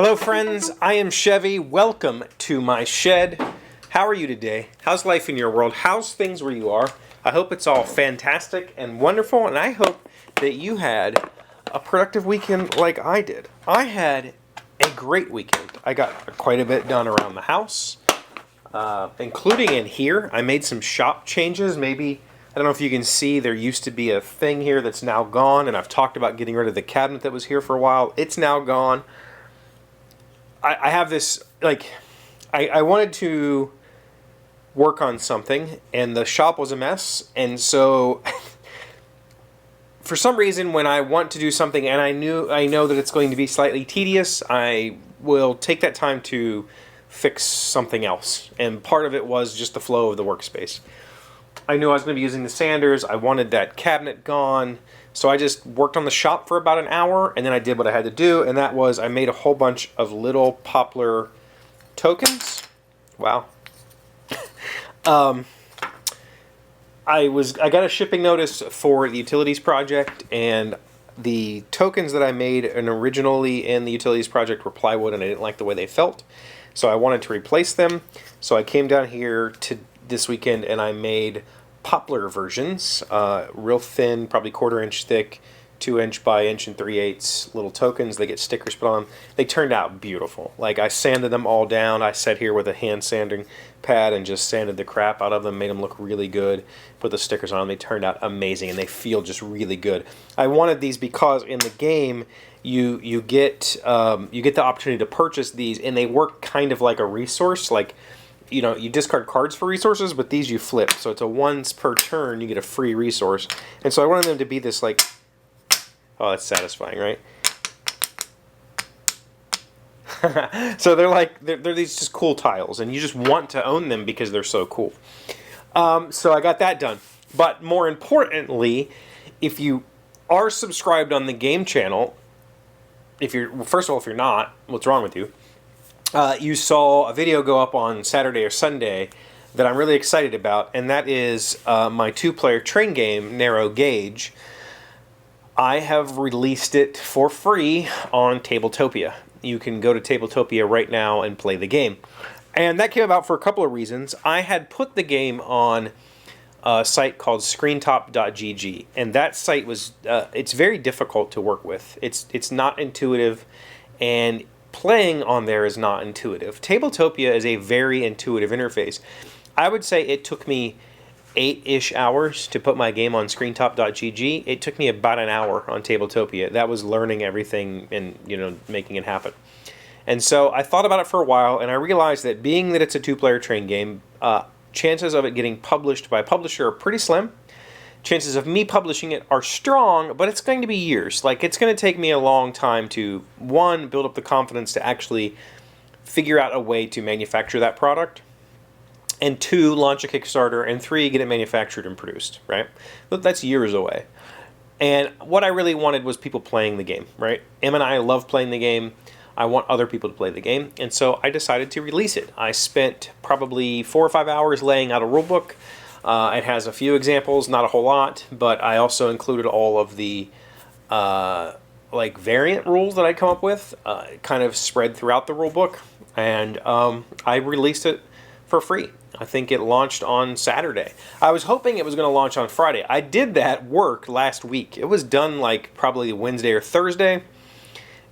Hello friends, I am Chevee. Welcome to my shed. How are you today? How's life in your world? How's things where you are? I hope it's all fantastic and wonderful, and I hope that you had a productive weekend like I did. I had a great weekend. I got quite a bit done around the house, including in here. I made some shop changes. Maybe, I don't know if you can see, there used to be a thing here that's now gone, and I've talked about getting rid of the cabinet that was here for a while. It's now gone. I have this, I wanted to work on something, and the shop was a mess, and so for some reason when I want to do something and I know that it's going to be slightly tedious, I will take that time to fix something else, and part of it was just the flow of the workspace. I knew I was going to be using the sanders. I wanted that cabinet gone. So I just worked on the shop for about an hour, and then I did what I had to do, and that was I made a whole bunch of little poplar tokens. Wow. I got a shipping notice for the utilities project, and the tokens that I made originally in the utilities project were plywood, and I didn't like the way they felt. So I wanted to replace them. So I came down here to this weekend and I made poplar versions, real thin, probably 1/4 inch thick, 2" by 1 3/8 little tokens. They get stickers put on them. They turned out beautiful. Like, I sanded them all down. I sat here with a hand sanding pad and just sanded the crap out of them, made them look really good, put the stickers on them. They turned out amazing, and they feel just really good. I wanted these because in the game you get the opportunity to purchase these, and they work kind of like a resource. Like, you know, you discard cards for resources, but these you flip. So it's a once per turn, you get a free resource. And so I wanted them to be this, like, oh, that's satisfying, right? So they're these just cool tiles, and you just want to own them because they're so cool. So I got that done. But more importantly, if you are subscribed on the game channel, first of all, if you're not, what's wrong with you? You saw a video go up on Saturday or Sunday that I'm really excited about, and that is my 2-player train game, Narrow Gauge. I have released it for free on Tabletopia. You can go to Tabletopia right now and play the game. And that came about for a couple of reasons. I had put the game on a site called screentop.gg, and that site was, it's very difficult to work with. It's not intuitive, and playing on there is not intuitive. Tabletopia is a very intuitive interface. I would say it took me 8-ish hours to put my game on screentop.gg. It took me about an hour on Tabletopia. That was learning everything and, you know, making it happen. And so I thought about it for a while, and I realized that being that it's a 2-player train game, chances of it getting published by a publisher are pretty slim. Chances of me publishing it are strong, but it's going to be years. Like, it's going to take me a long time to, 1, build up the confidence to actually figure out a way to manufacture that product, and 2, launch a Kickstarter, and 3, get it manufactured and produced, right? But that's years away. And what I really wanted was people playing the game, right? Em and I love playing the game. I want other people to play the game, and so I decided to release it. I spent probably 4 or 5 hours laying out a rulebook. It has a few examples, not a whole lot, but I also included all of the variant rules that I'd come up with, kind of spread throughout the rulebook, and I released it for free. I think it launched on Saturday. I was hoping it was going to launch on Friday. I did that work last week. It was done like probably Wednesday or Thursday.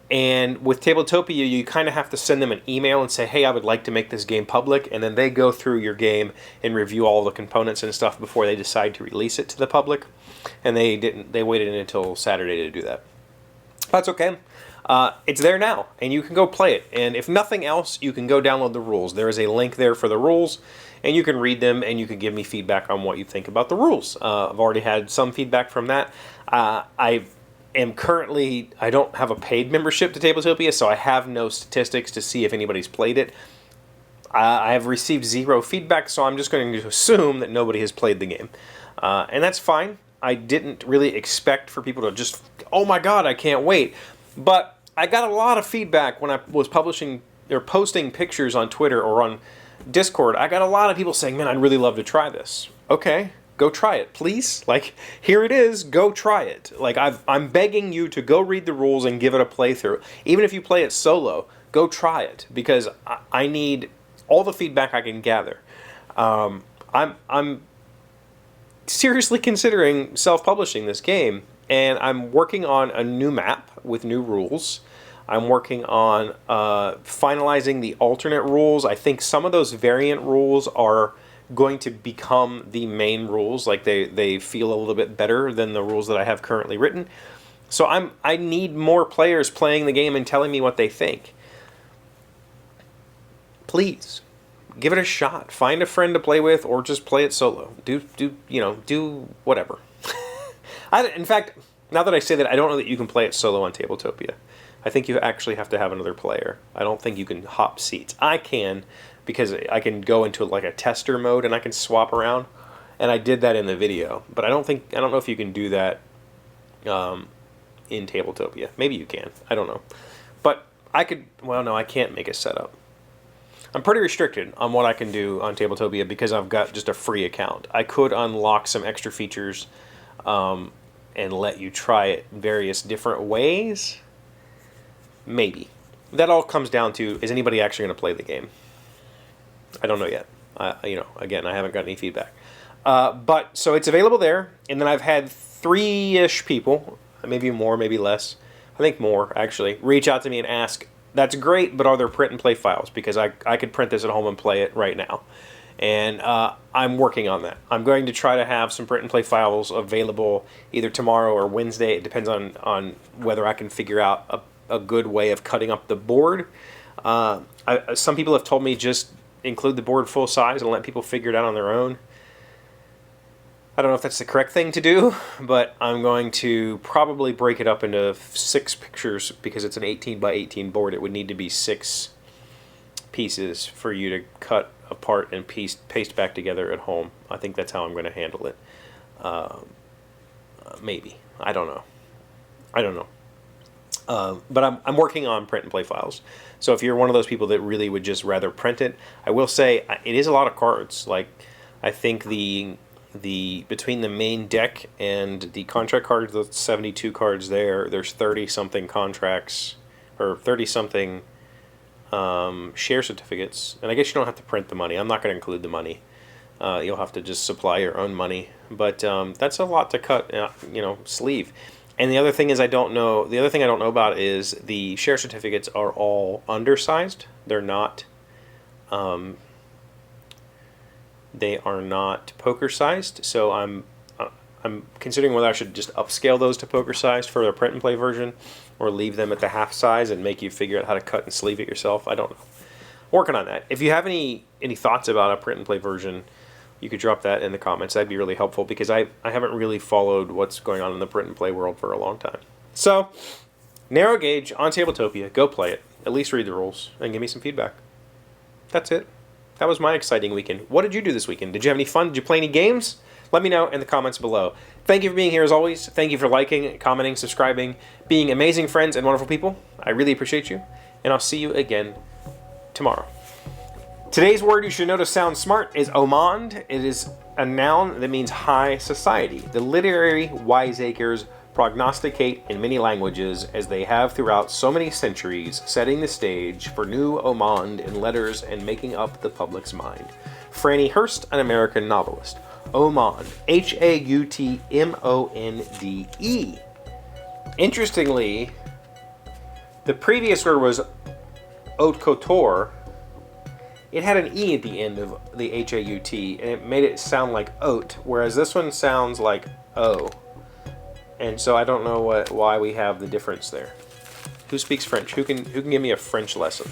And with Tabletopia, you kind of have to send them an email and say, hey, I would like to make this game public. And then they go through your game and review all the components and stuff before they decide to release it to the public. And they didn't. They waited until Saturday to do that. That's okay. It's there now, and you can go play it. And if nothing else, you can go download the rules. There is a link there for the rules, and you can read them, and you can give me feedback on what you think about the rules. I've already had some feedback from that. I don't have a paid membership to Tabletopia, so I have no statistics to see if anybody's played it. I have received 0 feedback, so I'm just going to assume that nobody has played the game. And that's fine. I didn't really expect for people to just, oh my god, I can't wait. But I got a lot of feedback when I was publishing or posting pictures on Twitter or on Discord. I got a lot of people saying, man, I'd really love to try this. Okay, go try it, please. Like, here it is, go try it. Like, I'm begging you to go read the rules and give it a playthrough. Even if you play it solo, go try it, because I need all the feedback I can gather. I'm seriously considering self-publishing this game, and I'm working on a new map with new rules. I'm working on finalizing the alternate rules. I think some of those variant rules are going to become the main rules. Like they feel a little bit better than the rules that I have currently written. So I need more players playing the game and telling me what they think. Please give it a shot. Find a friend to play with, or just play it solo. Do whatever. In fact, now that I say that, I don't know that you can play it solo on Tabletopia. I think you actually have to have another player. I don't think you can hop seats. I can, because I can go into like a tester mode and I can swap around, and I did that in the video. But I don't know if you can do that in Tabletopia. Maybe you can. I don't know. But I could. Well, no, I can't make a setup. I'm pretty restricted on what I can do on Tabletopia because I've got just a free account. I could unlock some extra features and let you try it various different ways. Maybe. That all comes down to, is anybody actually going to play the game? I don't know yet. Again, I haven't got any feedback. But, so it's available there, and then I've had 3-ish people, maybe more, maybe less, I think more, actually, reach out to me and ask, that's great, but are there print and play files? Because I could print this at home and play it right now. And I'm working on that. I'm going to try to have some print and play files available either tomorrow or Wednesday. It depends on whether I can figure out a good way of cutting up the board. Some people have told me just include the board full size and let people figure it out on their own. I don't know if that's the correct thing to do, but I'm going to probably break it up into 6 pictures because it's an 18 by 18 board. It would need to be 6 pieces for you to cut apart and paste back together at home. I think that's how I'm going to handle it. Maybe. I don't know. But I'm working on print and play files. So if you're one of those people that really would just rather print it, I will say it is a lot of cards. Like, I think the between the main deck and the contract cards, the 72 cards there's 30-something contracts, or 30-something share certificates. And I guess you don't have to print the money. I'm not going to include the money. You'll have to just supply your own money. But that's a lot to cut, sleeve. And the other thing is the other thing I don't know about is the share certificates are all undersized. They're not, they are not poker sized. So I'm considering whether I should just upscale those to poker sized for the print and play version, or leave them at the half size and make you figure out how to cut and sleeve it yourself. I don't know. Working on that. If you have any thoughts about a print and play version, you could drop that in the comments. That'd be really helpful because I haven't really followed what's going on in the print and play world for a long time. So, narrow gauge on Tabletopia. Go play it. At least read the rules and give me some feedback. That's it. That was my exciting weekend. What did you do this weekend? Did you have any fun? Did you play any games? Let me know in the comments below. Thank you for being here as always. Thank you for liking, commenting, subscribing, being amazing friends and wonderful people. I really appreciate you. And I'll see you again tomorrow. Today's word you should know to sound smart is Omen. It is a noun that means high society. The literary wiseacres prognosticate in many languages as they have throughout so many centuries, setting the stage for new Omen in letters and making up the public's mind. Franny Hurst, an American novelist. Omen, Hautmonde. Interestingly, the previous word was haute couture. It had an E at the end of the Haut, and it made it sound like oat, whereas this one sounds like O. And so I don't know why we have the difference there. Who speaks French? Who can give me a French lesson?